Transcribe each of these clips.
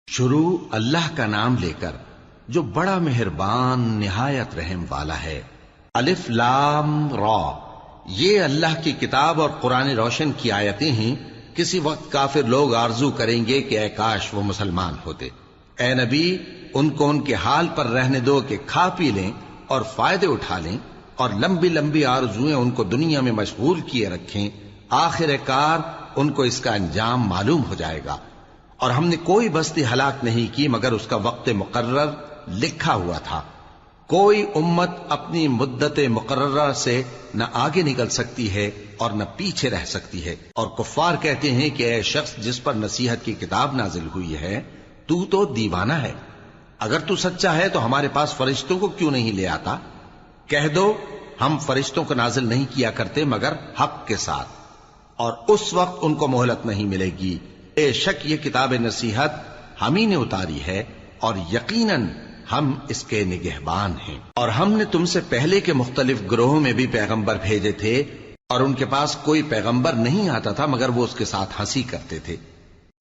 شروع اللہ کا نام لے کر جو بڑا مہربان نہایت رحم والا ہے۔ الف لام را، یہ اللہ کی کتاب اور قرآن روشن کی آیتیں ہیں۔ کسی وقت کافر لوگ آرزو کریں گے کہ اے کاش وہ مسلمان ہوتے۔ اے نبی، ان کو ان کے حال پر رہنے دو کہ کھا پی لیں اور فائدے اٹھا لیں، اور لمبی لمبی آرزویں ان کو دنیا میں مشغول کیے رکھیں۔ آخر کار ان کو اس کا انجام معلوم ہو جائے گا۔ اور ہم نے کوئی بستی ہلاک نہیں کی مگر اس کا وقت مقرر لکھا ہوا تھا۔ کوئی امت اپنی مدت مقررہ سے نہ آگے نکل سکتی ہے اور نہ پیچھے رہ سکتی ہے۔ اور کفار کہتے ہیں کہ اے شخص جس پر نصیحت کی کتاب نازل ہوئی ہے، تو دیوانہ ہے۔ اگر تو سچا ہے تو ہمارے پاس فرشتوں کو کیوں نہیں لے آتا؟ کہہ دو ہم فرشتوں کو نازل نہیں کیا کرتے مگر حق کے ساتھ، اور اس وقت ان کو مہلت نہیں ملے گی۔ بے شک یہ کتاب نصیحت ہم ہی نے اتاری ہے، اور یقیناً ہم اس کے نگہبان ہیں۔ اور ہم نے تم سے پہلے کے مختلف گروہوں میں بھی پیغمبر بھیجے تھے، اور ان کے پاس کوئی پیغمبر نہیں آتا تھا مگر وہ اس کے ساتھ ہنسی کرتے تھے۔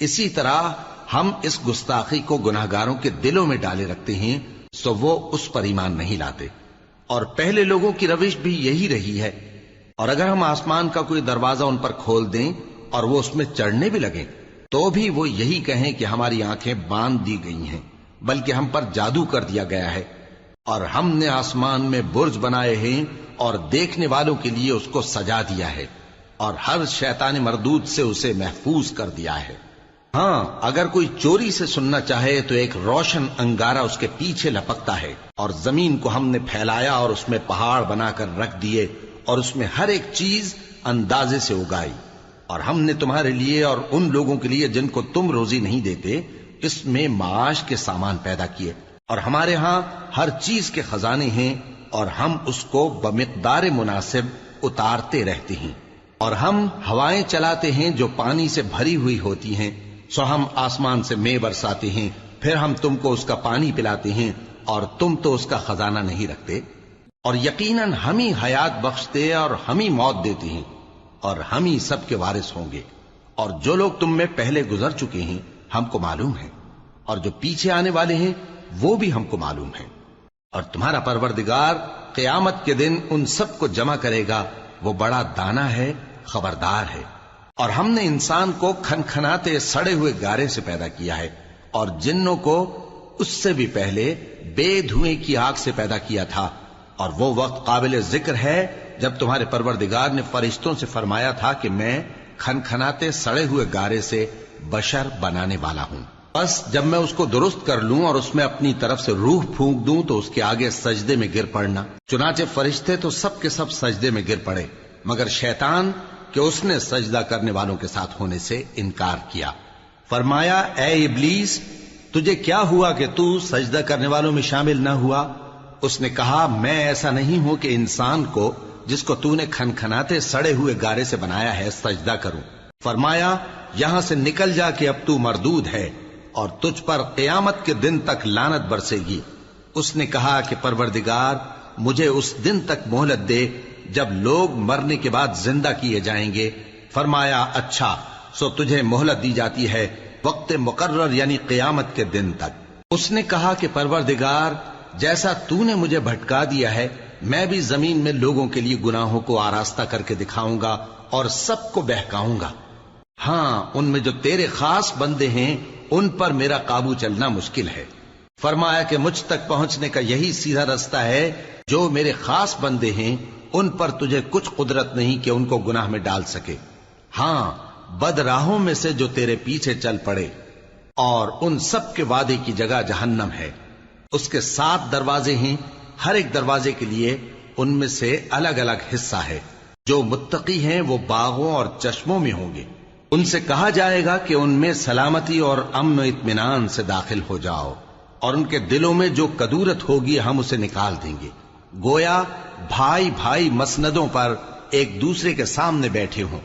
اسی طرح ہم اس گستاخی کو گناہگاروں کے دلوں میں ڈالے رکھتے ہیں، سو وہ اس پر ایمان نہیں لاتے۔ اور پہلے لوگوں کی روش بھی یہی رہی ہے۔ اور اگر ہم آسمان کا کوئی دروازہ ان پر کھول دیں اور وہ اس میں چڑھنے بھی لگیں تو بھی وہ یہی کہیں کہ ہماری آنکھیں باندھ دی گئی ہیں، بلکہ ہم پر جادو کر دیا گیا ہے۔ اور ہم نے آسمان میں برج بنائے ہیں اور دیکھنے والوں کے لیے اس کو سجا دیا ہے، اور ہر شیطان مردود سے اسے محفوظ کر دیا ہے۔ ہاں، اگر کوئی چوری سے سننا چاہے تو ایک روشن انگارہ اس کے پیچھے لپکتا ہے، اور زمین کو ہم نے پھیلایا اور اس میں پہاڑ بنا کر رکھ دیے، اور اس میں ہر ایک چیز اندازے سے اگائی۔ اور ہم نے تمہارے لیے اور ان لوگوں کے لیے جن کو تم روزی نہیں دیتے اس میں معاش کے سامان پیدا کیے، اور ہمارے ہاں ہر چیز کے خزانے ہیں، اور ہم اس کو بمقدار مناسب اتارتے رہتے ہیں۔ اور ہم ہوائیں چلاتے ہیں جو پانی سے بھری ہوئی ہوتی ہیں، سو ہم آسمان سے مے برساتے ہیں، پھر ہم تم کو اس کا پانی پلاتے ہیں، اور تم تو اس کا خزانہ نہیں رکھتے۔ اور یقیناً ہم ہی حیات بخشتے اور ہم ہی موت دیتے ہیں، اور ہم ہی سب کے وارث ہوں گے۔ اور جو لوگ تم میں پہلے گزر چکے ہیں ہم کو معلوم ہے، اور جو پیچھے آنے والے ہیں وہ بھی ہم کو معلوم ہے۔ اور تمہارا پروردگار قیامت کے دن ان سب کو جمع کرے گا، وہ بڑا دانا ہے، خبردار ہے۔ اور ہم نے انسان کو کھنکھناتے سڑے ہوئے گارے سے پیدا کیا ہے، اور جنوں کو اس سے بھی پہلے بے دھوئیں کی آگ سے پیدا کیا تھا۔ اور وہ وقت قابل ذکر ہے جب تمہارے پروردگار نے فرشتوں سے فرمایا تھا کہ میں کھنکھناتے سڑے ہوئے گارے سے بشر بنانے والا ہوں، بس جب میں اس کو درست کر لوں اور اس میں اپنی طرف سے روح پھونک دوں تو اس کے آگے سجدے میں گر پڑنا۔ چنانچہ فرشتے تو سب کے سب سجدے میں گر پڑے مگر شیطان کہ اس نے سجدہ کرنے والوں کے ساتھ ہونے سے انکار کیا۔ فرمایا اے ابلیس، تجھے کیا ہوا کہ تو سجدہ کرنے والوں میں شامل نہ ہوا؟ اس نے کہا میں ایسا نہیں ہوں کہ انسان کو جس کو تو نے کھنکھناتے سڑے ہوئے گارے سے بنایا ہے سجدہ کروں۔ فرمایا یہاں سے نکل جا کہ اب تو مردود ہے، اور تجھ پر قیامت کے دن تک لعنت برسے گی۔ اس نے کہا کہ پروردگار مجھے اس دن تک مہلت دے جب لوگ مرنے کے بعد زندہ کیے جائیں گے۔ فرمایا اچھا، سو تجھے مہلت دی جاتی ہے وقت مقرر یعنی قیامت کے دن تک۔ اس نے کہا کہ پروردگار جیسا تو نے مجھے بھٹکا دیا ہے میں بھی زمین میں لوگوں کے لیے گناہوں کو آراستہ کر کے دکھاؤں گا اور سب کو بہکاؤں گا۔ ہاں، ان میں جو تیرے خاص بندے ہیں ان پر میرا قابو چلنا مشکل ہے۔ فرمایا کہ مجھ تک پہنچنے کا یہی سیدھا رستہ ہے، جو میرے خاص بندے ہیں ان پر تجھے کچھ قدرت نہیں کہ ان کو گناہ میں ڈال سکے۔ ہاں، بد راہوں میں سے جو تیرے پیچھے چل پڑے، اور ان سب کے وعدے کی جگہ جہنم ہے۔ اس کے 7 دروازے ہیں، ہر ایک دروازے کے لیے ان میں سے الگ الگ حصہ ہے۔ جو متقی ہیں وہ باغوں اور چشموں میں ہوں گے۔ ان سے کہا جائے گا کہ ان میں سلامتی اور امن و اطمینان سے داخل ہو جاؤ، اور ان کے دلوں میں جو کدورت ہوگی ہم اسے نکال دیں گے، گویا بھائی بھائی مسندوں پر ایک دوسرے کے سامنے بیٹھے ہوں۔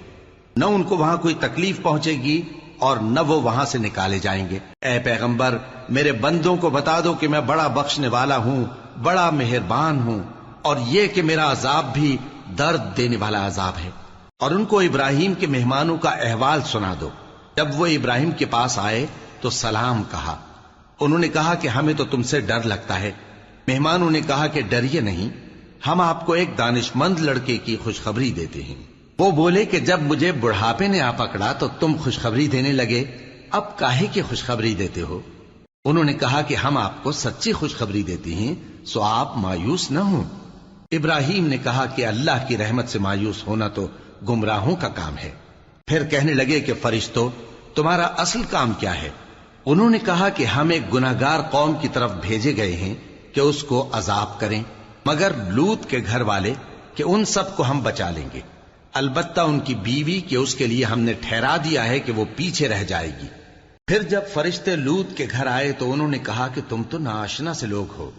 نہ ان کو وہاں کوئی تکلیف پہنچے گی اور نہ وہ وہاں سے نکالے جائیں گے۔ اے پیغمبر میرے بندوں کو بتا دو کہ میں بڑا بخشنے والا ہوں، بڑا مہربان ہوں، اور یہ کہ میرا عذاب بھی درد دینے والا عذاب ہے۔ اور ان کو ابراہیم کے مہمانوں کا احوال سنا دو۔ جب وہ ابراہیم کے پاس آئے تو سلام کہا، انہوں نے کہا کہ ہمیں تو تم سے ڈر لگتا ہے۔ مہمانوں نے کہا کہ ڈریے نہیں، ہم آپ کو ایک دانش مند لڑکے کی خوشخبری دیتے ہیں۔ وہ بولے کہ جب مجھے بڑھاپے نے آ پکڑا تو تم خوشخبری دینے لگے، اب کاہے کی خوشخبری دیتے ہو؟ انہوں نے کہا کہ ہم آپ کو سچی خوشخبری دیتے ہیں، سو آپ مایوس نہ ہوں۔ ابراہیم نے کہا کہ اللہ کی رحمت سے مایوس ہونا تو گمراہوں کا کام ہے۔ پھر کہنے لگے کہ فرشتوں، تمہارا اصل کام کیا ہے؟ انہوں نے کہا کہ ہم ایک گناہگار قوم کی طرف بھیجے گئے ہیں کہ اس کو عذاب کریں، مگر لوط کے گھر والے کہ ان سب کو ہم بچا لیں گے، البتہ ان کی بیوی کہ اس کے لیے ہم نے ٹھہرا دیا ہے کہ وہ پیچھے رہ جائے گی۔ پھر جب فرشتے لوط کے گھر آئے تو انہوں نے کہا کہ تم تو ناآشنا سے لوگ ہو۔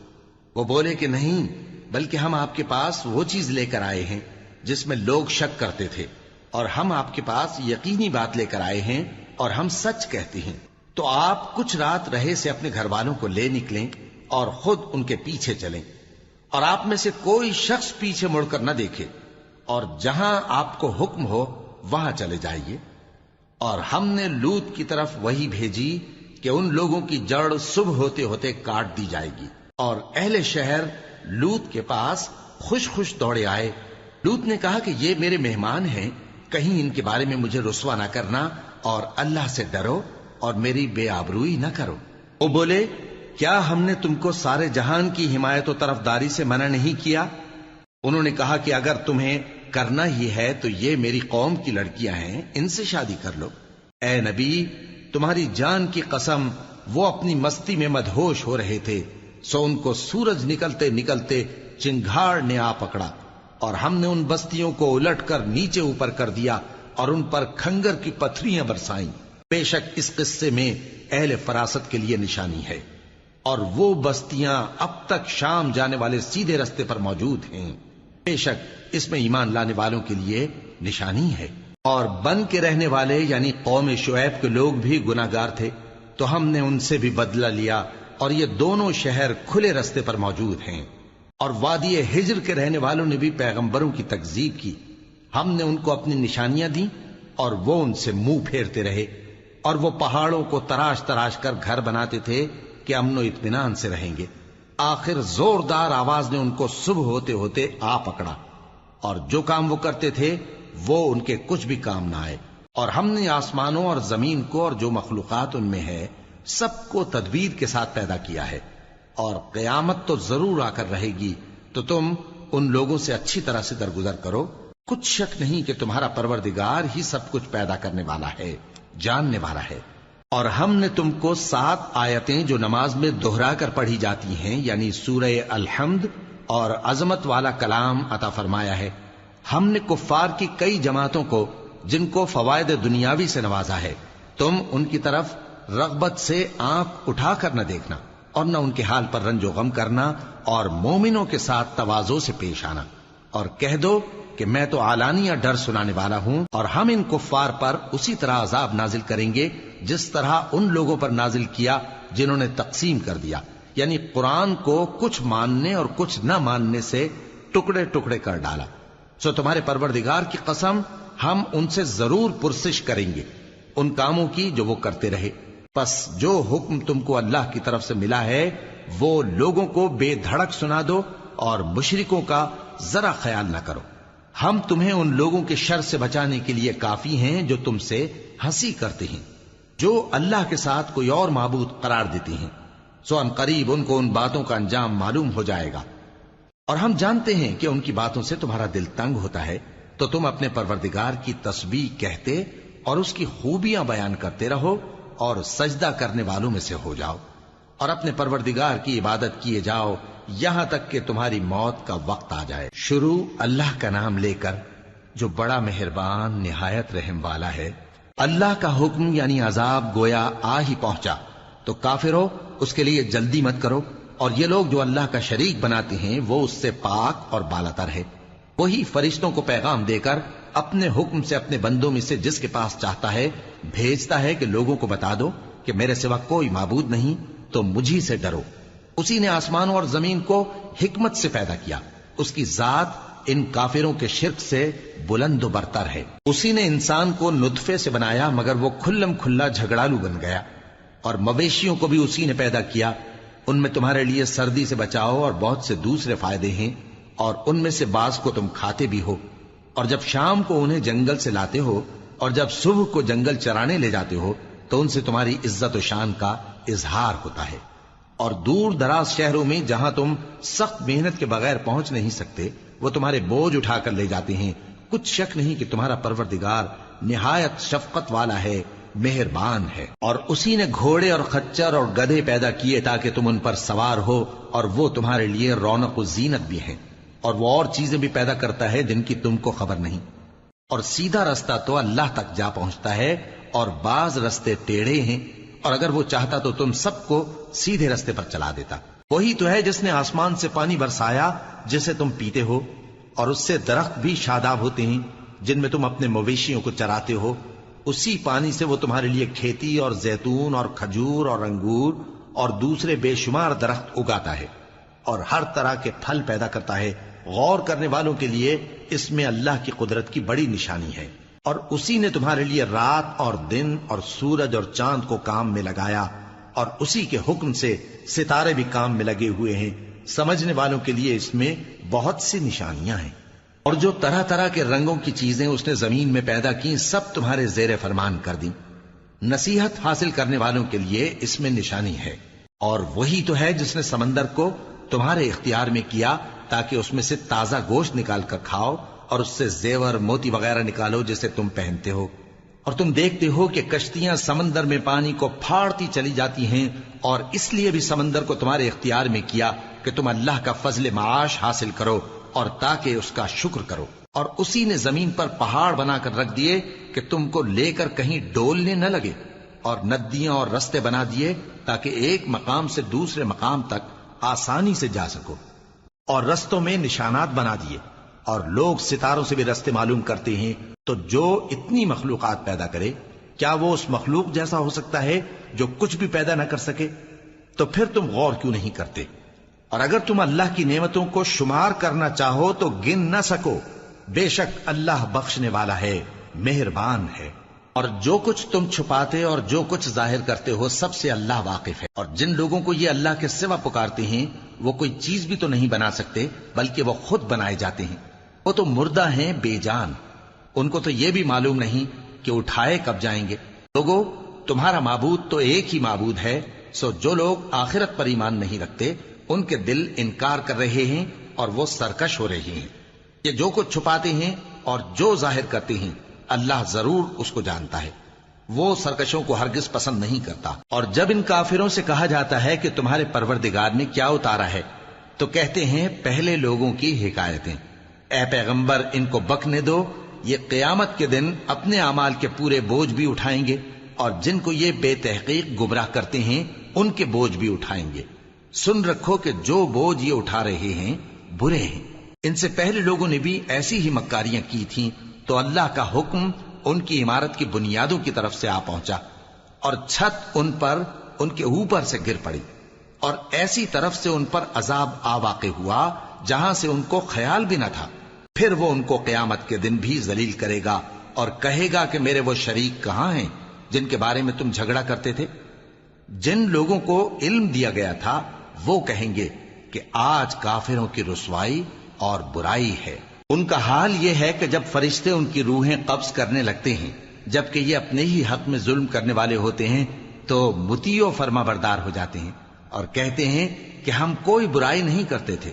وہ بولے کہ نہیں، بلکہ ہم آپ کے پاس وہ چیز لے کر آئے ہیں جس میں لوگ شک کرتے تھے، اور ہم آپ کے پاس یقینی بات لے کر آئے ہیں اور ہم سچ کہتے ہیں۔ تو آپ کچھ رات رہے سے اپنے گھر والوں کو لے نکلیں اور خود ان کے پیچھے چلیں، اور آپ میں سے کوئی شخص پیچھے مڑ کر نہ دیکھے، اور جہاں آپ کو حکم ہو وہاں چلے جائیے۔ اور ہم نے لوط کی طرف وہی بھیجی کہ ان لوگوں کی جڑ صبح ہوتے ہوتے کاٹ دی جائے گی، اور اہل شہر لوط کے پاس خوش خوش دوڑے آئے۔ لوط نے کہا کہ یہ میرے مہمان ہیں، کہیں ان کے بارے میں مجھے رسوا نہ کرنا، اور اللہ سے ڈرو اور میری بے آبروئی نہ کرو۔ وہ بولے، کیا ہم نے تم کو سارے جہان کی حمایت و طرفداری سے منع نہیں کیا؟ انہوں نے کہا کہ اگر تمہیں کرنا ہی ہے تو یہ میری قوم کی لڑکیاں ہیں، ان سے شادی کر لو۔ اے نبی، تمہاری جان کی قسم، وہ اپنی مستی میں مدہوش ہو رہے تھے، سو ان کو سورج نکلتے نکلتے چنگھاڑ نے آ پکڑا، اور ہم نے ان بستیوں کو الٹ کر نیچے اوپر کر دیا اور ان پر کھنگر کی پتھریاں برسائیں۔ بے شک اس قصے میں اہل فراست کے لیے نشانی ہے، اور وہ بستیاں اب تک شام جانے والے سیدھے رستے پر موجود ہیں۔ بے شک اس میں ایمان لانے والوں کے لیے نشانی ہے۔ اور بن کے رہنے والے یعنی قوم شعیب کے لوگ بھی گناہگار تھے، تو ہم نے ان سے بھی بدلہ لیا، اور یہ دونوں شہر کھلے رستے پر موجود ہیں۔ اور وادی ہجر کے رہنے والوں نے بھی پیغمبروں کی تکذیب کی، ہم نے ان کو اپنی نشانیاں دی اور وہ ان سے منہ پھیرتے رہے، اور وہ پہاڑوں کو تراش تراش کر گھر بناتے تھے کہ امن و اطمینان سے رہیں گے۔ آخر زوردار آواز نے ان کو صبح ہوتے ہوتے آ پکڑا، اور جو کام وہ کرتے تھے وہ ان کے کچھ بھی کام نہ آئے۔ اور ہم نے آسمانوں اور زمین کو اور جو مخلوقات ان میں ہے سب کو تدبیر کے ساتھ پیدا کیا ہے، اور قیامت تو ضرور آ کر رہے گی، تو تم ان لوگوں سے اچھی طرح سے درگزر کرو۔ کچھ شک نہیں کہ تمہارا پروردگار ہی سب کچھ پیدا کرنے والا ہے، جاننے والا ہے۔ اور ہم نے تم کو 7 آیتیں جو نماز میں دہرا کر پڑھی جاتی ہیں، یعنی سورہ الحمد اور عظمت والا کلام عطا فرمایا ہے۔ ہم نے کفار کی کئی جماعتوں کو جن کو فوائد دنیاوی سے نوازا ہے، تم ان کی طرف رغبت سے آنکھ اٹھا کر نہ دیکھنا، اور نہ ان کے حال پر رنج و غم کرنا، اور مومنوں کے ساتھ تواضع سے پیش آنا، اور کہہ دو کہ میں تو اعلانیہ ڈر سنانے والا ہوں، اور ہم ان کفار پر اسی طرح عذاب نازل کریں گے جس طرح ان لوگوں پر نازل کیا جنہوں نے تقسیم کر دیا، یعنی قرآن کو کچھ ماننے اور کچھ نہ ماننے سے ٹکڑے ٹکڑے کر ڈالا۔ سو تمہارے پروردگار کی قسم، ہم ان سے ضرور پرسش کریں گے ان کاموں کی جو وہ کرتے رہے۔ پس جو حکم تم کو اللہ کی طرف سے ملا ہے وہ لوگوں کو بے دھڑک سنا دو، اور مشرکوں کا ذرا خیال نہ کرو۔ ہم تمہیں ان لوگوں کے شر سے بچانے کے لیے کافی ہیں جو تم سے ہنسی کرتے ہیں، جو اللہ کے ساتھ کوئی اور معبود قرار دیتے ہیں، سو ان قریب ان کو ان باتوں کا انجام معلوم ہو جائے گا۔ اور ہم جانتے ہیں کہ ان کی باتوں سے تمہارا دل تنگ ہوتا ہے، تو تم اپنے پروردگار کی تسبیح کہتے اور اس کی خوبیاں بیان کرتے رہو، اور سجدہ کرنے والوں میں سے ہو جاؤ، اور اپنے پروردگار کی عبادت کیے جاؤ یہاں تک کہ تمہاری موت کا وقت آ جائے۔ شروع اللہ کا نام لے کر جو بڑا مہربان نہایت رحم والا ہے۔ اللہ کا حکم یعنی عذاب گویا آ ہی پہنچا، تو کافرو اس کے لیے جلدی مت کرو، اور یہ لوگ جو اللہ کا شریک بناتے ہیں وہ اس سے پاک اور بالاتر ہے۔ وہی فرشتوں کو پیغام دے کر اپنے حکم سے اپنے بندوں میں سے جس کے پاس چاہتا ہے بھیجتا ہے کہ لوگوں کو بتا دو کہ میرے سوا کوئی معبود نہیں، تو مجھی سے ڈرو۔ اسی نے آسمانوں اور زمین کو حکمت سے پیدا کیا، اس کی ذات ان کافروں کے شرک سے بلند و برتر ہے۔ اسی نے انسان کو نطفے سے بنایا مگر وہ کھلم کھلا جھگڑالو بن گیا، اور مویشیوں کو بھی اسی نے پیدا کیا، ان میں تمہارے لیے سردی سے بچاؤ اور بہت سے دوسرے فائدے ہیں، اور ان میں سے بعض کو تم کھاتے بھی ہو۔ اور جب شام کو انہیں جنگل سے لاتے ہو اور جب صبح کو جنگل چرانے لے جاتے ہو تو ان سے تمہاری عزت و شان کا اظہار ہوتا ہے۔ اور دور دراز شہروں میں جہاں تم سخت محنت کے بغیر پہنچ نہیں سکتے وہ تمہارے بوجھ اٹھا کر لے جاتے ہیں۔ کچھ شک نہیں کہ تمہارا پروردگار نہایت شفقت والا ہے، مہربان ہے۔ اور اسی نے گھوڑے اور خچر اور گدھے پیدا کیے تاکہ تم ان پر سوار ہو، اور وہ تمہارے لیے رونق و زینت بھی ہیں، اور وہ اور چیزیں بھی پیدا کرتا ہے جن کی تم کو خبر نہیں۔ اور سیدھا رستہ تو اللہ تک جا پہنچتا ہے، اور بعض رستے ٹیڑھے ہیں، اور اگر وہ چاہتا تو تم سب کو سیدھے رستے پر چلا دیتا۔ وہی تو ہے جس نے آسمان سے پانی برسایا جسے تم پیتے ہو، اور اس سے درخت بھی شاداب ہوتے ہیں جن میں تم اپنے مویشیوں کو چراتے ہو۔ اسی پانی سے وہ تمہارے لیے کھیتی اور زیتون اور کھجور اور انگور اور دوسرے بے شمار درخت اگاتا ہے، اور ہر طرح کے پھل پیدا کرتا ہے۔ غور کرنے والوں کے لیے اس میں اللہ کی قدرت کی بڑی نشانی ہے۔ اور اسی نے تمہارے لیے رات اور دن اور سورج اور چاند کو کام میں لگایا، اور اسی کے حکم سے ستارے بھی کام میں لگے ہوئے ہیں۔ سمجھنے والوں کے لیے اس میں بہت سی نشانیاں ہیں۔ اور جو طرح طرح کے رنگوں کی چیزیں اس نے زمین میں پیدا کی سب تمہارے زیر فرمان کر دیں۔ نصیحت حاصل کرنے والوں کے لیے اس میں نشانی ہے۔ اور وہی تو ہے جس نے سمندر کو تمہارے اختیار میں کیا تاکہ اس میں سے تازہ گوشت نکال کر کھاؤ، اور اس سے زیور موتی وغیرہ نکالو جسے تم پہنتے ہو۔ اور تم دیکھتے ہو کہ کشتیاں سمندر میں پانی کو پھاڑتی چلی جاتی ہیں، اور اس لیے بھی سمندر کو تمہارے اختیار میں کیا کہ تم اللہ کا فضل معاش حاصل کرو اور تاکہ اس کا شکر کرو۔ اور اسی نے زمین پر پہاڑ بنا کر رکھ دیے کہ تم کو لے کر کہیں ڈولنے نہ لگے، اور ندیاں اور رستے بنا دیے تاکہ ایک مقام سے دوسرے مقام تک آسانی سے جا سکو، اور رستوں میں نشانات بنا دیے۔ اور لوگ ستاروں سے بھی رستے معلوم کرتے ہیں۔ تو جو اتنی مخلوقات پیدا کرے کیا وہ اس مخلوق جیسا ہو سکتا ہے جو کچھ بھی پیدا نہ کر سکے؟ تو پھر تم غور کیوں نہیں کرتے؟ اور اگر تم اللہ کی نعمتوں کو شمار کرنا چاہو تو گن نہ سکو۔ بے شک اللہ بخشنے والا ہے، مہربان ہے۔ اور جو کچھ تم چھپاتے اور جو کچھ ظاہر کرتے ہو سب سے اللہ واقف ہے۔ اور جن لوگوں کو یہ اللہ کے سوا پکارتے ہیں وہ کوئی چیز بھی تو نہیں بنا سکتے بلکہ وہ خود بنائے جاتے ہیں۔ وہ تو مردہ ہیں بے جان، ان کو تو یہ بھی معلوم نہیں کہ اٹھائے کب جائیں گے۔ لوگو، تمہارا معبود تو ایک ہی معبود ہے، سو جو لوگ آخرت پر ایمان نہیں رکھتے ان کے دل انکار کر رہے ہیں اور وہ سرکش ہو رہے ہیں۔ یہ جو کچھ چھپاتے ہیں اور جو ظاہر کرتے ہیں اللہ ضرور اس کو جانتا ہے، وہ سرکشوں کو ہرگز پسند نہیں کرتا۔ اور جب ان کافروں سے کہا جاتا ہے کہ تمہارے پروردگار نے کیا اتارا ہے تو کہتے ہیں پہلے لوگوں کی حکایتیں۔ اے پیغمبر، ان کو بکنے دو، یہ قیامت کے دن اپنے اعمال کے پورے بوجھ بھی اٹھائیں گے، اور جن کو یہ بے تحقیق گمراہ کرتے ہیں ان کے بوجھ بھی اٹھائیں گے۔ سن رکھو کہ جو بوجھ یہ اٹھا رہے ہیں برے ہیں۔ ان سے پہلے لوگوں نے بھی ایسی ہی مکاریاں کی تھیں تو اللہ کا حکم ان کی عمارت کی بنیادوں کی طرف سے آ پہنچا، اور چھت ان پر ان کے اوپر سے گر پڑی، اور ایسی طرف سے ان پر عذاب آ واقع ہوا جہاں سے ان کو خیال بھی نہ تھا۔ پھر وہ ان کو قیامت کے دن بھی ذلیل کرے گا اور کہے گا کہ میرے وہ شریک کہاں ہیں جن کے بارے میں تم جھگڑا کرتے تھے؟ جن لوگوں کو علم دیا گیا تھا وہ کہیں گے کہ آج کافروں کی رسوائی اور برائی ہے۔ ان کا حال یہ ہے کہ جب فرشتے ان کی روحیں قبض کرنے لگتے ہیں جبکہ یہ اپنے ہی حق میں ظلم کرنے والے ہوتے ہیں تو مطیع و فرما بردار ہو جاتے ہیں اور کہتے ہیں کہ ہم کوئی برائی نہیں کرتے تھے۔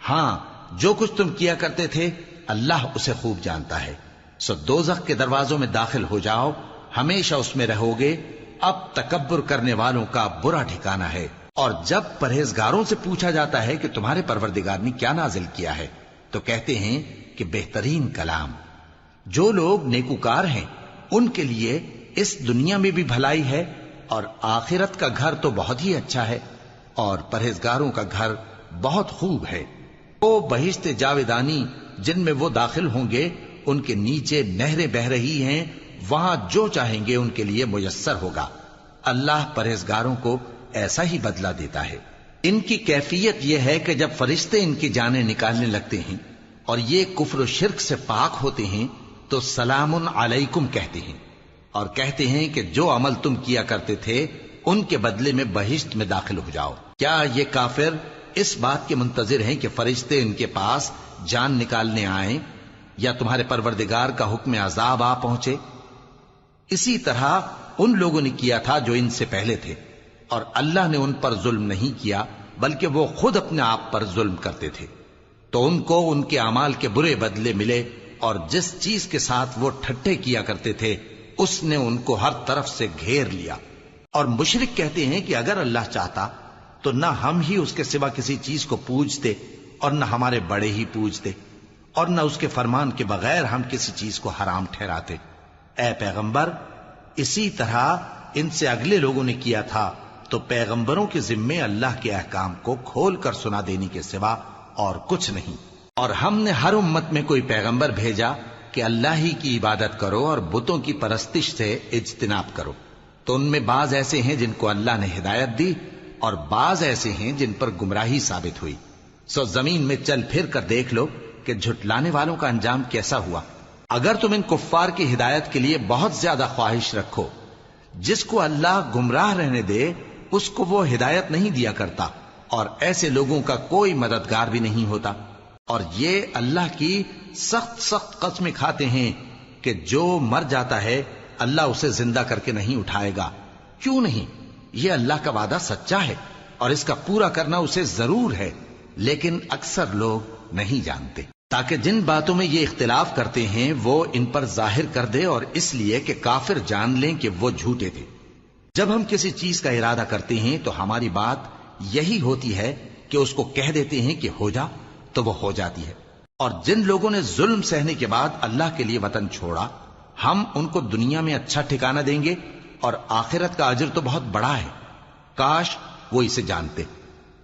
ہاں، جو کچھ تم کیا کرتے تھے اللہ اسے خوب جانتا ہے۔ سو دوزخ کے دروازوں میں داخل ہو جاؤ، ہمیشہ اس میں رہو گے۔ اب تکبر کرنے والوں کا برا ٹھکانہ ہے۔ اور جب پرہیزگاروں سے پوچھا جاتا ہے کہ تمہارے پروردگار نے کیا نازل کیا ہے تو کہتے ہیں کہ بہترین کلام۔ جو لوگ نیکوکار ہیں ان کے لیے اس دنیا میں بھی بھلائی ہے اور آخرت کا گھر تو بہت ہی اچھا ہے، اور پرہیزگاروں کا گھر بہت خوب ہے۔ وہ بہشت جاویدانی جن میں وہ داخل ہوں گے، ان کے نیچے نہریں بہہ رہی ہیں، وہاں جو چاہیں گے ان کے لیے میسر ہوگا۔ اللہ پرہیزگاروں کو ایسا ہی بدلہ دیتا ہے۔ ان کی کیفیت یہ ہے کہ جب فرشتے ان کی جانیں نکالنے لگتے ہیں اور یہ کفر و شرک سے پاک ہوتے ہیں تو سلام علیکم کہتے ہیں، اور کہتے ہیں کہ جو عمل تم کیا کرتے تھے ان کے بدلے میں بہشت میں داخل ہو جاؤ۔ کیا یہ کافر اس بات کے منتظر ہیں کہ فرشتے ان کے پاس جان نکالنے آئیں یا تمہارے پروردگار کا حکم عذاب آ پہنچے؟ اسی طرح ان لوگوں نے کیا تھا جو ان سے پہلے تھے، اور اللہ نے ان پر ظلم نہیں کیا بلکہ وہ خود اپنے آپ پر ظلم کرتے تھے۔ تو ان کو ان کے اعمال کے برے بدلے ملے، اور جس چیز کے ساتھ وہ ٹھٹھے کیا کرتے تھے اس نے ان کو ہر طرف سے گھیر لیا۔ اور مشرک کہتے ہیں کہ اگر اللہ چاہتا تو نہ ہم ہی اس کے سوا کسی چیز کو پوجتے اور نہ ہمارے بڑے ہی پوجتے، اور نہ اس کے فرمان کے بغیر ہم کسی چیز کو حرام ٹھہراتے۔ اے پیغمبر، اسی طرح ان سے اگلے لوگوں نے کیا تھا، تو پیغمبروں کے ذمے اللہ کے احکام کو کھول کر سنا دینے کے سوا اور کچھ نہیں۔ اور ہم نے ہر امت میں کوئی پیغمبر بھیجا کہ اللہ ہی کی عبادت کرو اور بتوں کی پرستش سے اجتناب کرو، تو ان میں بعض ایسے ہیں جن کو اللہ نے ہدایت دی اور بعض ایسے ہیں جن پر گمراہی ثابت ہوئی۔ سو زمین میں چل پھر کر دیکھ لو کہ جھٹلانے والوں کا انجام کیسا ہوا۔ اگر تم ان کفار کی ہدایت کے لیے بہت زیادہ خواہش رکھو، جس کو اللہ گمراہ رہنے دے اس کو وہ ہدایت نہیں دیا کرتا، اور ایسے لوگوں کا کوئی مددگار بھی نہیں ہوتا۔ اور یہ اللہ کی سخت سخت قسمیں کھاتے ہیں کہ جو مر جاتا ہے اللہ اسے زندہ کر کے نہیں اٹھائے گا۔ کیوں نہیں؟ یہ اللہ کا وعدہ سچا ہے اور اس کا پورا کرنا اسے ضرور ہے، لیکن اکثر لوگ نہیں جانتے۔ تاکہ جن باتوں میں یہ اختلاف کرتے ہیں وہ ان پر ظاہر کر دے، اور اس لیے کہ کافر جان لیں کہ وہ جھوٹے تھے۔ جب ہم کسی چیز کا ارادہ کرتے ہیں تو ہماری بات یہی ہوتی ہے کہ اس کو کہہ دیتے ہیں کہ ہو جا، تو وہ ہو جاتی ہے۔ اور جن لوگوں نے ظلم سہنے کے بعد اللہ کے لیے وطن چھوڑا، ہم ان کو دنیا میں اچھا ٹھکانہ دیں گے، اور آخرت کا اجر تو بہت بڑا ہے۔ کاش وہ اسے جانتے،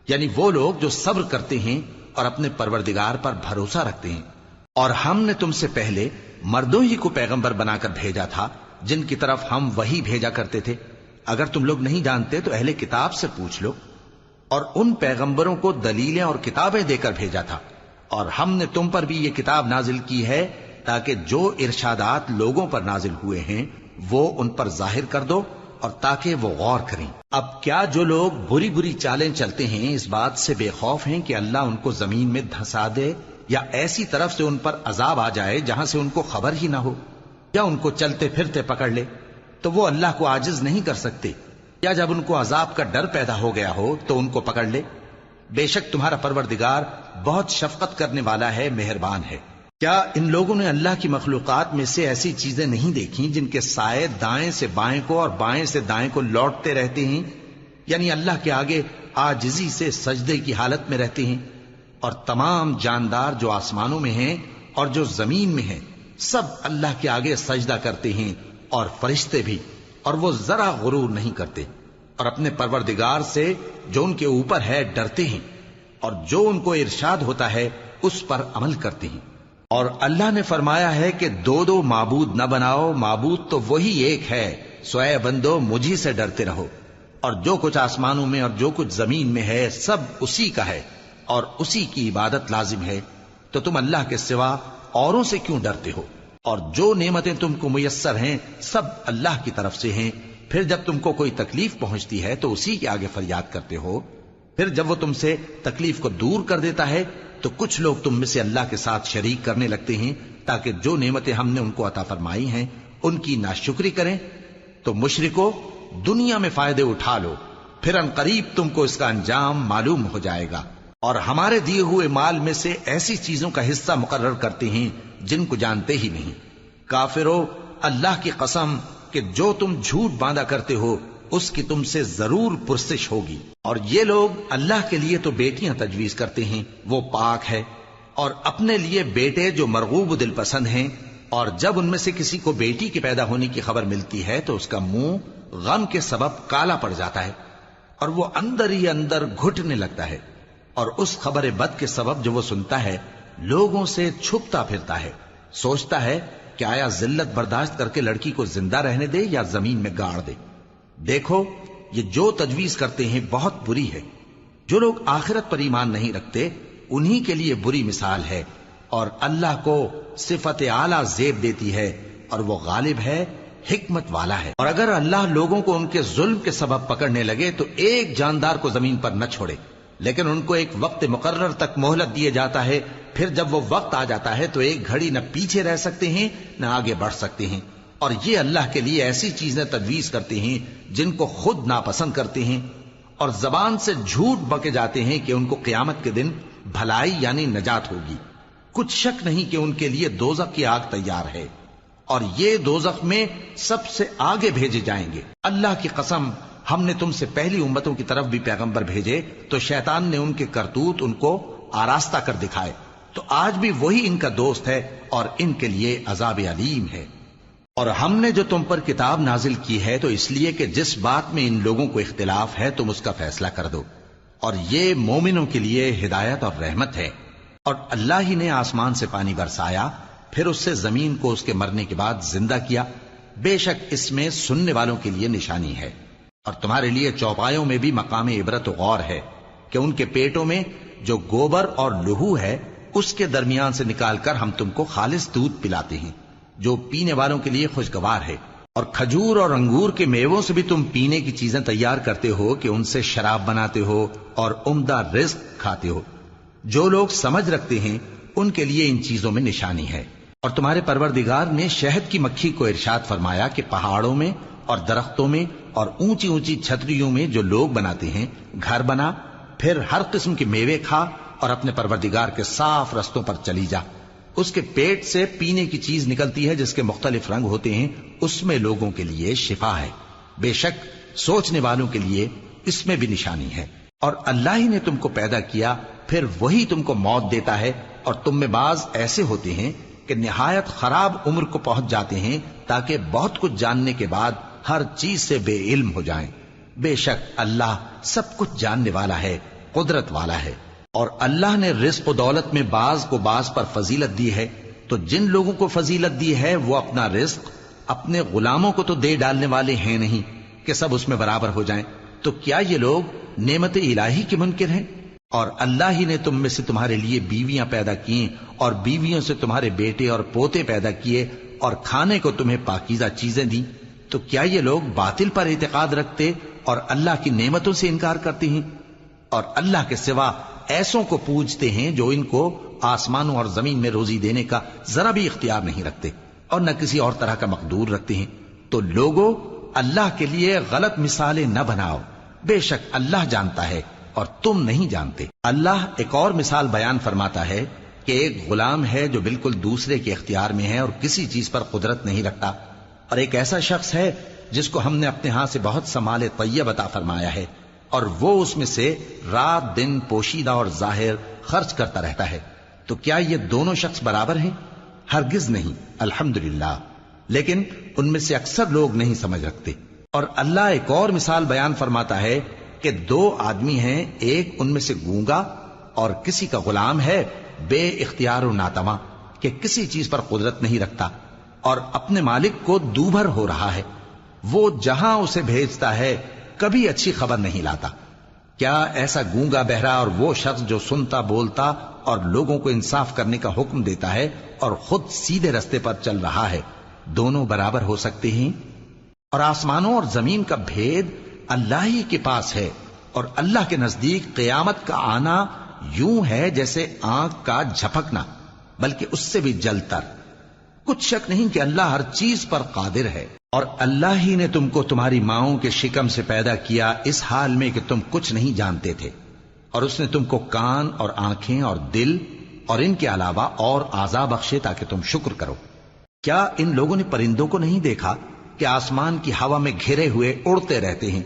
یعنی وہ لوگ جو صبر کرتے ہیں اور اپنے پروردگار پر بھروسہ رکھتے ہیں۔ اور ہم نے تم سے پہلے مردوں ہی کو پیغمبر بنا کر بھیجا تھا جن کی طرف ہم وہی بھیجا کرتے تھے۔ اگر تم لوگ نہیں جانتے تو اہل کتاب سے پوچھ لو۔ اور ان پیغمبروں کو دلیلیں اور کتابیں دے کر بھیجا تھا، اور ہم نے تم پر بھی یہ کتاب نازل کی ہے تاکہ جو ارشادات لوگوں پر نازل ہوئے ہیں وہ ان پر ظاہر کر دو، اور تاکہ وہ غور کریں۔ اب کیا جو لوگ بری بری چالیں چلتے ہیں اس بات سے بے خوف ہیں کہ اللہ ان کو زمین میں دھسا دے، یا ایسی طرف سے ان پر عذاب آ جائے جہاں سے ان کو خبر ہی نہ ہو، یا ان کو چلتے پھرتے پکڑ لے؟ تو وہ اللہ کو عاجز نہیں کر سکتے، یا جب ان کو عذاب کا ڈر پیدا ہو گیا ہو تو ان کو پکڑ لے؟ بے شک تمہارا پروردگار بہت شفقت کرنے والا ہے، مہربان ہے۔ کیا ان لوگوں نے اللہ کی مخلوقات میں سے ایسی چیزیں نہیں دیکھی جن کے سائے دائیں سے بائیں کو اور بائیں سے دائیں کو لوٹتے رہتے ہیں، یعنی اللہ کے آگے عاجزی سے سجدے کی حالت میں رہتے ہیں؟ اور تمام جاندار جو آسمانوں میں ہیں اور جو زمین میں ہیں سب اللہ کے آگے سجدہ کرتے ہیں، اور فرشتے بھی، اور وہ ذرا غرور نہیں کرتے، اور اپنے پروردگار سے جو ان کے اوپر ہے ڈرتے ہیں، اور جو ان کو ارشاد ہوتا ہے اس پر عمل کرتے ہیں۔ اور اللہ نے فرمایا ہے کہ دو دو معبود نہ بناؤ، معبود تو وہی ایک ہے، سو اے بندو مجھی سے ڈرتے رہو۔ اور جو کچھ آسمانوں میں اور جو کچھ زمین میں ہے سب اسی کا ہے، اور اسی کی عبادت لازم ہے، تو تم اللہ کے سوا اوروں سے کیوں ڈرتے ہو؟ اور جو نعمتیں تم کو میسر ہیں سب اللہ کی طرف سے ہیں۔ پھر جب تم کو کوئی تکلیف پہنچتی ہے تو اسی کے آگے فریاد کرتے ہو، پھر جب وہ تم سے تکلیف کو دور کر دیتا ہے تو کچھ لوگ تم میں سے اللہ کے ساتھ شریک کرنے لگتے ہیں تاکہ جو نعمتیں ہم نے ان کو عطا فرمائی ہیں ان کی ناشکری کریں۔ تو مشرکو، دنیا میں فائدے اٹھا لو، پھر ان قریب تم کو اس کا انجام معلوم ہو جائے گا۔ اور ہمارے دیے ہوئے مال میں سے ایسی چیزوں کا حصہ مقرر کرتے ہیں جن کو جانتے ہی نہیں۔ کافرو، اللہ کی قسم کہ جو تم جھوٹ باندھا کرتے ہو اس کی تم سے ضرور پرسش ہوگی۔ اور یہ لوگ اللہ کے لیے تو بیٹیاں تجویز کرتے ہیں، وہ پاک ہے، اور اپنے لیے بیٹے جو مرغوب دل پسند ہیں، اور جب ان میں سے کسی کو بیٹی کے پیدا ہونے کی خبر ملتی ہے تو اس کا منہ غم کے سبب کالا پڑ جاتا ہے، اور وہ اندر ہی اندر گھٹنے لگتا ہے، اور اس خبر بد کے سبب جو وہ سنتا ہے لوگوں سے چھپتا پھرتا ہے، سوچتا ہے کہ آیا ذلت برداشت کر کے لڑکی کو زندہ رہنے دے یا زمین میں گاڑ دے۔ دیکھو، یہ جو تجویز کرتے ہیں بہت بری ہے۔ جو لوگ آخرت پر ایمان نہیں رکھتے انہی کے لیے بری مثال ہے، اور اللہ کو صفت اعلیٰ زیب دیتی ہے، اور وہ غالب ہے حکمت والا ہے۔ اور اگر اللہ لوگوں کو ان کے ظلم کے سبب پکڑنے لگے تو ایک جاندار کو زمین پر نہ چھوڑے، لیکن ان کو ایک وقت مقرر تک مہلت دیے جاتا ہے، پھر جب وہ وقت آ جاتا ہے تو ایک گھڑی نہ پیچھے رہ سکتے ہیں نہ آگے بڑھ سکتے ہیں۔ اور یہ اللہ کے لیے ایسی چیزیں تجویز کرتے ہیں جن کو خود ناپسند کرتے ہیں، اور زبان سے جھوٹ بکے جاتے ہیں کہ ان کو قیامت کے دن بھلائی یعنی نجات ہوگی۔ کچھ شک نہیں کہ ان کے لیے دوزخ کی آگ تیار ہے، اور یہ دوزخ میں سب سے آگے بھیجے جائیں گے۔ اللہ کی قسم، ہم نے تم سے پہلی امتوں کی طرف بھی پیغمبر بھیجے تو شیطان نے ان کے کرتوت ان کو آراستہ کر دکھائے، تو آج بھی وہی ان کا دوست ہے اور ان کے لیے عذاب علیم ہے۔ اور ہم نے جو تم پر کتاب نازل کی ہے تو اس لیے کہ جس بات میں ان لوگوں کو اختلاف ہے تم اس کا فیصلہ کر دو، اور یہ مومنوں کے لیے ہدایت اور رحمت ہے۔ اور اللہ ہی نے آسمان سے پانی برسایا، پھر اس سے زمین کو اس کے مرنے کے بعد زندہ کیا، بے شک اس میں سننے والوں کے لیے نشانی ہے۔ اور تمہارے لیے چوپایوں میں بھی مقام عبرت و غور ہے کہ ان کے پیٹوں میں جو گوبر اور لہو ہے اس کے درمیان سے نکال کر ہم تم کو خالص دودھ پلاتے ہیں جو پینے والوں کے لیے خوشگوار ہے، اور کھجور اور انگور کے میووں سے بھی تم پینے کی چیزیں تیار کرتے ہو کہ ان سے شراب بناتے ہو اور عمدہ رزق کھاتے ہو۔ جو لوگ سمجھ رکھتے ہیں ان کے لیے ان چیزوں میں نشانی ہے۔ اور تمہارے پروردگار نے شہد کی مکھی کو ارشاد فرمایا کہ پہاڑوں میں اور درختوں میں اور اونچی اونچی چھتریوں میں جو لوگ بناتے ہیں گھر بنا، پھر ہر قسم کے میوے کھا اور اپنے پروردگار کے صاف رستوں پر چلی جا۔ اس کے پیٹ سے پینے کی چیز نکلتی ہے جس کے مختلف رنگ ہوتے ہیں، اس میں لوگوں کے لیے شفا ہے، بے شک سوچنے والوں کے لیے اس میں بھی نشانی ہے۔ اور اللہ ہی نے تم کو پیدا کیا، پھر وہی تم کو موت دیتا ہے، اور تم میں بعض ایسے ہوتے ہیں کہ نہایت خراب عمر کو پہنچ جاتے ہیں تاکہ بہت کچھ جاننے کے بعد ہر چیز سے بے علم ہو جائیں۔ بے شک اللہ سب کچھ جاننے والا ہے، قدرت والا ہے۔ اور اللہ نے رزق و دولت میں بعض کو بعض پر فضیلت دی ہے، تو جن لوگوں کو فضیلت دی ہے وہ اپنا رزق اپنے غلاموں کو تو دے ڈالنے والے ہیں نہیں کہ سب اس میں برابر ہو جائیں، تو کیا یہ لوگ نعمت الہی کے منکر ہیں؟ اور اللہ ہی نے تم میں سے تمہارے لیے بیویاں پیدا کی اور بیویوں سے تمہارے بیٹے اور پوتے پیدا کیے اور کھانے کو تمہیں پاکیزہ چیزیں دیں، تو کیا یہ لوگ باطل پر اعتقاد رکھتے اور اللہ کی نعمتوں سے انکار کرتے ہیں؟ اور اللہ کے سوا ایسوں کو پوجتے ہیں جو ان کو آسمانوں اور زمین میں روزی دینے کا ذرا بھی اختیار نہیں رکھتے اور نہ کسی اور طرح کا مقدور رکھتے ہیں۔ تو لوگوں، اللہ کے لیے غلط مثالیں نہ بناؤ، بے شک اللہ جانتا ہے اور تم نہیں جانتے۔ اللہ ایک اور مثال بیان فرماتا ہے کہ ایک غلام ہے جو بالکل دوسرے کے اختیار میں ہے اور کسی چیز پر قدرت نہیں رکھتا، اور ایک ایسا شخص ہے جس کو ہم نے اپنے ہاں سے بہت سا مال طیب عطا فرمایا ہے اور وہ اس میں سے رات دن پوشیدہ اور ظاہر خرچ کرتا رہتا ہے، تو کیا یہ دونوں شخص برابر ہیں؟ ہرگز نہیں، الحمدللہ، لیکن ان میں سے اکثر لوگ نہیں سمجھ رکھتے۔ اور اللہ ایک اور مثال بیان فرماتا ہے کہ دو آدمی ہیں، ایک ان میں سے گونگا اور کسی کا غلام ہے بے اختیار و ناتواں کہ کسی چیز پر قدرت نہیں رکھتا اور اپنے مالک کو دوبھر ہو رہا ہے، وہ جہاں اسے بھیجتا ہے کبھی اچھی خبر نہیں لاتا۔ کیا ایسا گونگا بہرا اور وہ شخص جو سنتا بولتا اور لوگوں کو انصاف کرنے کا حکم دیتا ہے اور خود سیدھے رستے پر چل رہا ہے، دونوں برابر ہو سکتے ہیں؟ اور آسمانوں اور زمین کا بھید اللہ ہی کے پاس ہے، اور اللہ کے نزدیک قیامت کا آنا یوں ہے جیسے آنکھ کا جھپکنا، بلکہ اس سے بھی جل تر۔ کچھ شک نہیں کہ اللہ ہر چیز پر قادر ہے۔ اور اللہ ہی نے تم کو تمہاری ماؤں کے شکم سے پیدا کیا اس حال میں کہ تم کچھ نہیں جانتے تھے، اور اس نے تم کو کان اور آنکھیں اور دل اور ان کے علاوہ اور اعضاء بخشے تاکہ تم شکر کرو۔ کیا ان لوگوں نے پرندوں کو نہیں دیکھا کہ آسمان کی ہوا میں گھرے ہوئے اڑتے رہتے ہیں؟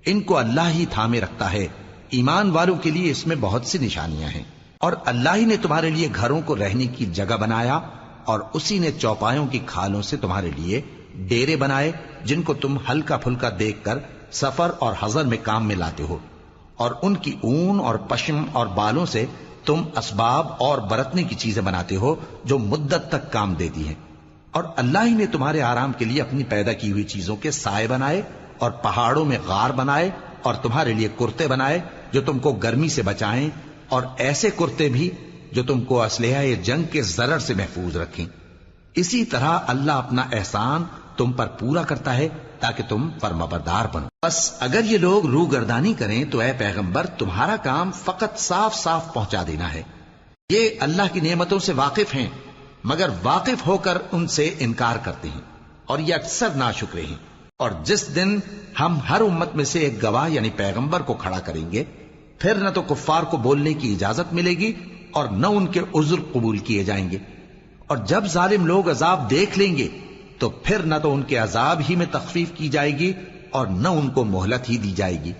ان کو اللہ ہی تھامے رکھتا ہے۔ ایمان والوں کے لیے اس میں بہت سی نشانیاں ہیں۔ اور اللہ ہی نے تمہارے لیے گھروں کو رہنے کی جگہ بنایا، اور اسی نے چوپایوں کی کھالوں سے تمہارے لیے ڈیرے بنائے جن کو تم ہلکا پھلکا دیکھ کر سفر اور حضر میں کام میں لاتے ہو، اور ان کی اون اور پشم اور بالوں سے تم اسباب اور برتنے کی چیزیں بناتے ہو جو مدت تک کام دیتی ہیں۔ اور اللہ ہی نے تمہارے آرام کے لیے اپنی پیدا کی ہوئی چیزوں کے سائے بنائے اور پہاڑوں میں غار بنائے اور تمہارے لیے کرتے بنائے جو تم کو گرمی سے بچائیں، اور ایسے کرتے بھی جو تم کو اسلحہ جنگ کے ضرر سے محفوظ رکھیں۔ اسی طرح اللہ اپنا احسان تم پر پورا کرتا ہے تاکہ تم فرمانبردار بنو۔ بس اگر یہ لوگ روگردانی کریں تو اے پیغمبر تمہارا کام فقط صاف صاف پہنچا دینا ہے۔ یہ اللہ کی نعمتوں سے واقف ہیں مگر واقف ہو کر ان سے انکار کرتے ہیں اور یہ اکثر ناشکرے ہیں۔ اور جس دن ہم ہر امت میں سے ایک گواہ یعنی پیغمبر کو کھڑا کریں گے پھر نہ تو کفار کو بولنے کی اجازت ملے گی اور نہ ان کے عذر قبول کیے جائیں گے، اور جب ظالم لوگ عذاب دیکھ لیں گے تو پھر نہ تو ان کے عذاب ہی میں تخفیف کی جائے گی اور نہ ان کو مہلت ہی دی جائے گی۔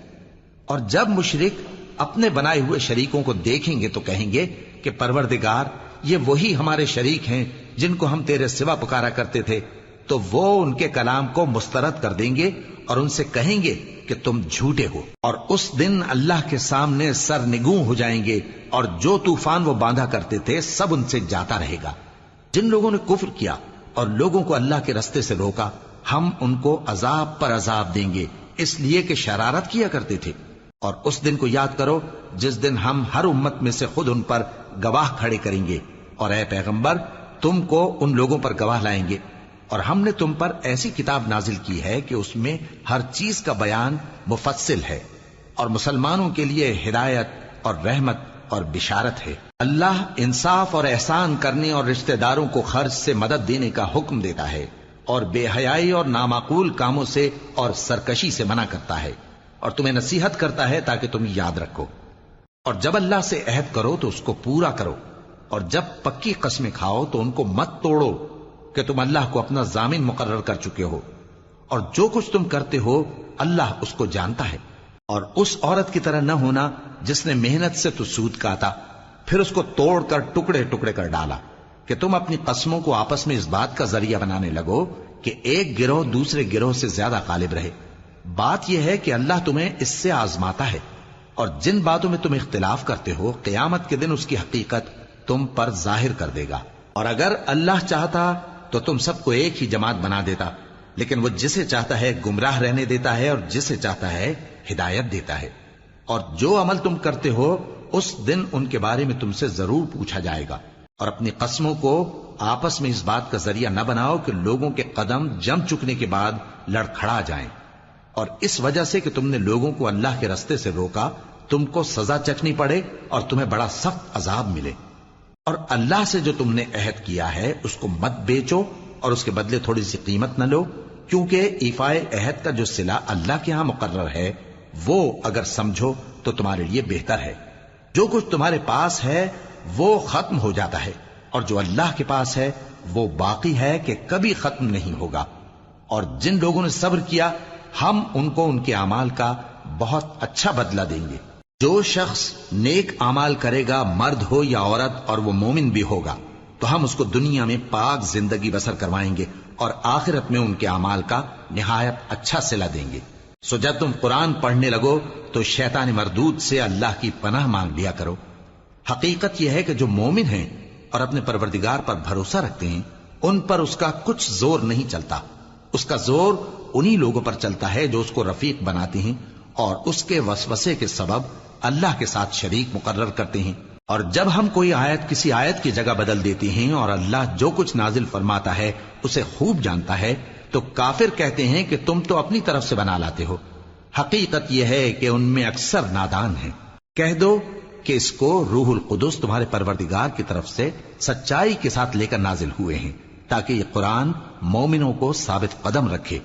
اور جب مشرک اپنے بنائے ہوئے شریکوں کو دیکھیں گے تو کہیں گے کہ پروردگار یہ وہی ہمارے شریک ہیں جن کو ہم تیرے سوا پکارا کرتے تھے، تو وہ ان کے کلام کو مسترد کر دیں گے اور ان سے کہیں گے کہ تم جھوٹے ہو، اور اس دن اللہ کے سامنے سرنگوں ہو جائیں گے اور جو طوفان وہ باندھا کرتے تھے سب ان سے جاتا رہے گا۔ جن لوگوں نے کفر کیا اور لوگوں کو اللہ کے رستے سے روکا ہم ان کو عذاب پر عذاب دیں گے اس لیے کہ شرارت کیا کرتے تھے۔ اور اس دن کو یاد کرو جس دن ہم ہر امت میں سے خود ان پر گواہ کھڑے کریں گے، اور اے پیغمبر تم کو ان لوگوں پر گواہ لائیں گے، اور ہم نے تم پر ایسی کتاب نازل کی ہے کہ اس میں ہر چیز کا بیان مفصل ہے اور مسلمانوں کے لیے ہدایت اور رحمت اور بشارت ہے۔ اللہ انصاف اور احسان کرنے اور رشتہ داروں کو خرچ سے مدد دینے کا حکم دیتا ہے اور بے حیائی اور نامعقول کاموں سے اور سرکشی سے منع کرتا ہے، اور تمہیں نصیحت کرتا ہے تاکہ تم یاد رکھو۔ اور جب اللہ سے عہد کرو تو اس کو پورا کرو، اور جب پکی قسمیں کھاؤ تو ان کو مت توڑو کہ تم اللہ کو اپنا ضامن مقرر کر چکے ہو، اور جو کچھ تم کرتے ہو اللہ اس کو جانتا ہے۔ اور اس عورت کی طرح نہ ہونا جس نے محنت سے تو سود کاتا پھر اس کو توڑ کر ٹکڑے ٹکڑے کر ڈالا، کہ تم اپنی قسموں کو آپس میں اس بات کا ذریعہ بنانے لگو کہ ایک گروہ دوسرے گروہ سے زیادہ غالب رہے۔ بات یہ ہے کہ اللہ تمہیں اس سے آزماتا ہے، اور جن باتوں میں تم اختلاف کرتے ہو قیامت کے دن اس کی حقیقت تم پر ظاہر کر دے گا۔ اور اگر اللہ چاہتا تو تم سب کو ایک ہی جماعت بنا دیتا، لیکن وہ جسے چاہتا ہے گمراہ رہنے دیتا ہے اور جسے چاہتا ہے ہدایت دیتا ہے۔ اور جو عمل تم کرتے ہو اس دن ان کے بارے میں تم سے ضرور پوچھا جائے گا۔ اور اپنی قسموں کو آپس میں اس بات کا ذریعہ نہ بناؤ کہ لوگوں کے قدم جم چکنے کے بعد لڑکھڑا جائیں، اور اس وجہ سے کہ تم نے لوگوں کو اللہ کے رستے سے روکا تم کو سزا چکھنی پڑے اور تمہیں بڑا سخت عذاب ملے۔ اور اللہ سے جو تم نے عہد کیا ہے اس کو مت بیچو اور اس کے بدلے تھوڑی سی قیمت نہ لو، کیونکہ ایفائے عہد کا جو صلہ اللہ کے ہاں مقرر ہے وہ اگر سمجھو تو تمہارے لیے بہتر ہے۔ جو کچھ تمہارے پاس ہے وہ ختم ہو جاتا ہے، اور جو اللہ کے پاس ہے وہ باقی ہے کہ کبھی ختم نہیں ہوگا۔ اور جن لوگوں نے صبر کیا ہم ان کو ان کے اعمال کا بہت اچھا بدلہ دیں گے۔ جو شخص نیک اعمال کرے گا مرد ہو یا عورت اور وہ مومن بھی ہوگا تو ہم اس کو دنیا میں پاک زندگی بسر کروائیں گے اور آخرت میں ان کے اعمال کا نہایت اچھا صلہ دیں گے۔ سو جب تم قرآن پڑھنے لگو تو شیطان مردود سے اللہ کی پناہ مانگ لیا کرو۔ حقیقت یہ ہے کہ جو مومن ہیں اور اپنے پروردگار پر بھروسہ رکھتے ہیں ان پر اس کا کچھ زور نہیں چلتا، اس کا زور انہی لوگوں پر چلتا ہے جو اس کو رفیق بناتے ہیں اور اس کے وسوسے کے سبب اللہ کے ساتھ شریک مقرر کرتے ہیں۔ اور جب ہم کوئی آیت کسی آیت کی جگہ بدل دیتے ہیں اور اللہ جو کچھ نازل فرماتا ہے اسے خوب جانتا ہے تو کافر کہتے ہیں کہ تم تو اپنی طرف سے بنا لاتے ہو۔ حقیقت یہ ہے کہ ان میں اکثر نادان ہیں۔ کہہ دو کہ اس کو روح القدس تمہارے پروردگار کی طرف سے سچائی کے ساتھ لے کر نازل ہوئے ہیں تاکہ یہ قرآن مومنوں کو ثابت قدم رکھے،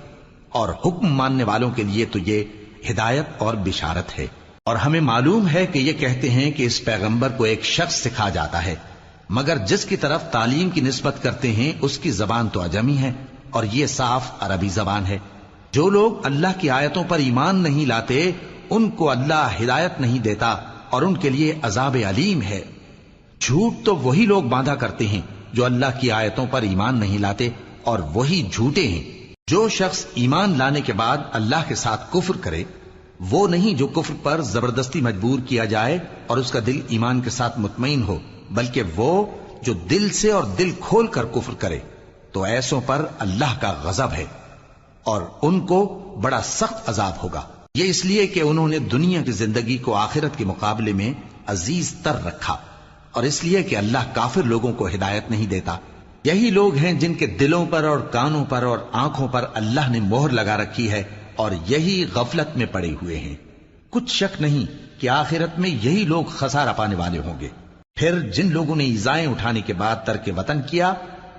اور حکم ماننے والوں کے لیے تو یہ ہدایت اور بشارت ہے۔ اور ہمیں معلوم ہے کہ یہ کہتے ہیں کہ اس پیغمبر کو ایک شخص سکھا جاتا ہے، مگر جس کی طرف تعلیم کی نسبت کرتے ہیں اس کی زبان تو عجمی ہے اور یہ صاف عربی زبان ہے۔ جو لوگ اللہ کی آیتوں پر ایمان نہیں لاتے ان کو اللہ ہدایت نہیں دیتا اور ان کے لیے عذاب علیم ہے۔ جھوٹ تو وہی لوگ باندھا کرتے ہیں جو اللہ کی آیتوں پر ایمان نہیں لاتے، اور وہی جھوٹے ہیں۔ جو شخص ایمان لانے کے بعد اللہ کے ساتھ کفر کرے وہ نہیں جو کفر پر زبردستی مجبور کیا جائے اور اس کا دل ایمان کے ساتھ مطمئن ہو، بلکہ وہ جو دل سے اور دل کھول کر کفر کرے، تو ایسوں پر اللہ کا غضب ہے اور ان کو بڑا سخت عذاب ہوگا۔ یہ اس لیے کہ انہوں نے دنیا کی زندگی کو آخرت کے مقابلے میں عزیز تر رکھا، اور اس لیے کہ اللہ کافر لوگوں کو ہدایت نہیں دیتا یہی لوگ ہیں جن کے دلوں پر اور کانوں پر اور آنکھوں پر اللہ نے مہر لگا رکھی ہے اور یہی غفلت میں پڑے ہوئے ہیں۔ کچھ شک نہیں کہ آخرت میں یہی لوگ خسارہ پانے والے ہوں گے۔ پھر جن لوگوں نے ایذائیں اٹھانے کے بعد ترک وطن کیا،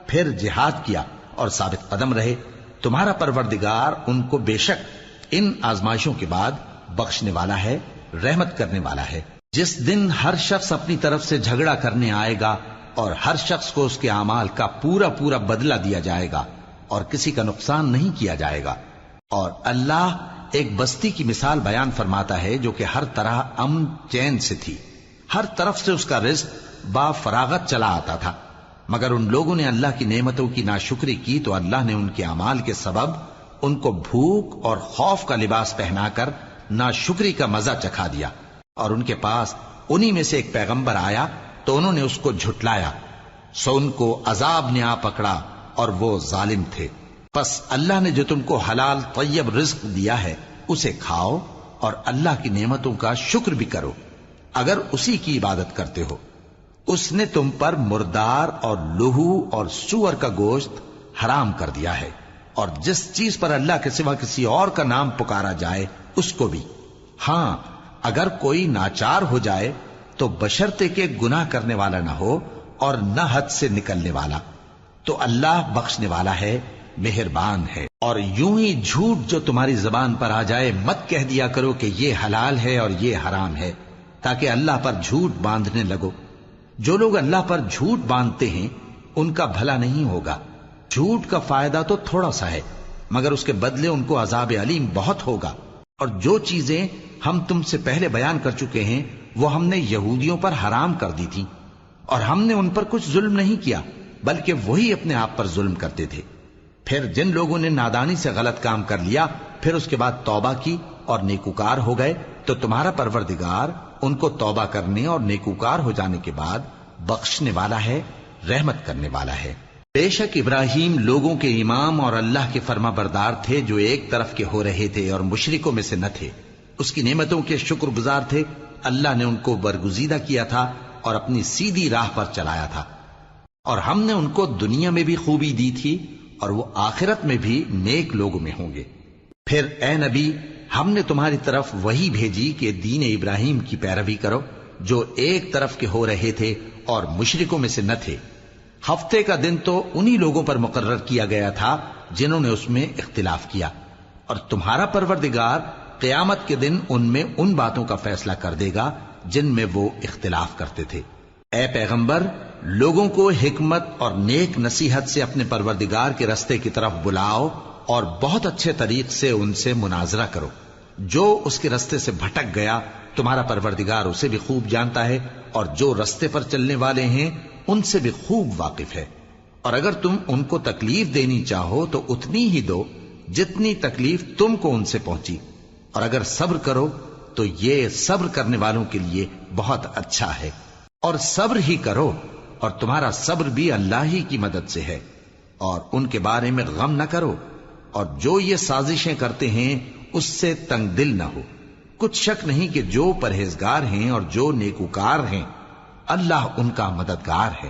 پھر جہاد کیا اور ثابت قدم رہے، تمہارا پروردگار ان کو بے شک ان آزمائشوں کے بعد بخشنے والا ہے، رحمت کرنے والا ہے۔ جس دن ہر شخص اپنی طرف سے جھگڑا کرنے آئے گا اور ہر شخص کو اس کے اعمال کا پورا پورا بدلہ دیا جائے گا اور کسی کا نقصان نہیں کیا جائے گا۔ اور اللہ ایک بستی کی مثال بیان فرماتا ہے جو کہ ہر طرح امن چین سے تھی، ہر طرف سے اس کا رزق با فراغت چلا آتا تھا، مگر ان لوگوں نے اللہ کی نعمتوں کی ناشکری کی تو اللہ نے ان کے اعمال کے سبب ان کو بھوک اور خوف کا لباس پہنا کر ناشکری کا مزہ چکھا دیا۔ اور ان کے پاس انہی میں سے ایک پیغمبر آیا تو انہوں نے اس کو جھٹلایا، سو ان کو عذاب نے آ پکڑا اور وہ ظالم تھے۔ پس اللہ نے جو تم کو حلال طیب رزق دیا ہے اسے کھاؤ اور اللہ کی نعمتوں کا شکر بھی کرو اگر اسی کی عبادت کرتے ہو۔ اس نے تم پر مردار اور لہو اور سور کا گوشت حرام کر دیا ہے، اور جس چیز پر اللہ کے سوا کسی اور کا نام پکارا جائے اس کو بھی۔ ہاں اگر کوئی ناچار ہو جائے تو بشرطے کہ گناہ کرنے والا نہ ہو اور نہ حد سے نکلنے والا، تو اللہ بخشنے والا ہے، مہربان ہے۔ اور یوں ہی جھوٹ جو تمہاری زبان پر آ جائے مت کہہ دیا کرو کہ یہ حلال ہے اور یہ حرام ہے، تاکہ اللہ پر جھوٹ باندھنے لگو۔ جو لوگ اللہ پر جھوٹ باندھتے ہیں ان کا بھلا نہیں ہوگا۔ جھوٹ کا فائدہ تو تھوڑا سا ہے، مگر اس کے بدلے ان کو عذاب علیم بہت ہوگا۔ اور جو چیزیں ہم تم سے پہلے بیان کر چکے ہیں وہ ہم نے یہودیوں پر حرام کر دی تھی، اور ہم نے ان پر کچھ ظلم نہیں کیا بلکہ وہی اپنے آپ پر ظلم کرتے تھے۔ پھر جن لوگوں نے نادانی سے غلط کام کر لیا پھر اس کے بعد توبہ کی اور نیکوکار ہو گئے تو تمہارا پروردگار ان کو توبہ کرنے اور نیکوکار ہو جانے کے بعد بخشنے والا ہے، رحمت کرنے والا ہے۔ بے شک ابراہیم لوگوں کے امام اور اللہ کے فرما بردار تھے جو ایک طرف کے ہو رہے تھے اور مشرکوں میں سے نہ تھے، اس کی نعمتوں کے شکر گزار تھے۔ اللہ نے ان کو برگزیدہ کیا تھا اور اپنی سیدھی راہ پر چلایا تھا، اور ہم نے ان کو دنیا میں بھی خوبی دی تھی اور وہ آخرت میں بھی نیک لوگوں میں ہوں گے۔ پھر اے نبی ہم نے تمہاری طرف وہی بھیجی کہ دین ابراہیم کی پیروی کرو جو ایک طرف کے ہو رہے تھے اور مشرکوں میں سے نہ تھے۔ ہفتے کا دن تو انہی لوگوں پر مقرر کیا گیا تھا جنہوں نے اس میں اختلاف کیا، اور تمہارا پروردگار قیامت کے دن ان میں ان باتوں کا فیصلہ کر دے گا جن میں وہ اختلاف کرتے تھے۔ اے پیغمبر لوگوں کو حکمت اور نیک نصیحت سے اپنے پروردگار کے رستے کی طرف بلاؤ اور بہت اچھے طریق سے ان سے مناظرہ کرو۔ جو اس کے رستے سے بھٹک گیا تمہارا پروردگار اسے بھی خوب جانتا ہے، اور جو رستے پر چلنے والے ہیں ان سے بھی خوب واقف ہے۔ اور اگر تم ان کو تکلیف دینی چاہو تو اتنی ہی دو جتنی تکلیف تم کو ان سے پہنچی، اور اگر صبر کرو تو یہ صبر کرنے والوں کے لیے بہت اچھا ہے۔ اور صبر ہی کرو، اور تمہارا صبر بھی اللہ ہی کی مدد سے ہے، اور ان کے بارے میں غم نہ کرو، اور جو یہ سازشیں کرتے ہیں اس سے تنگ دل نہ ہو۔ کچھ شک نہیں کہ جو پرہیزگار ہیں اور جو نیکوکار ہیں اللہ ان کا مددگار ہے۔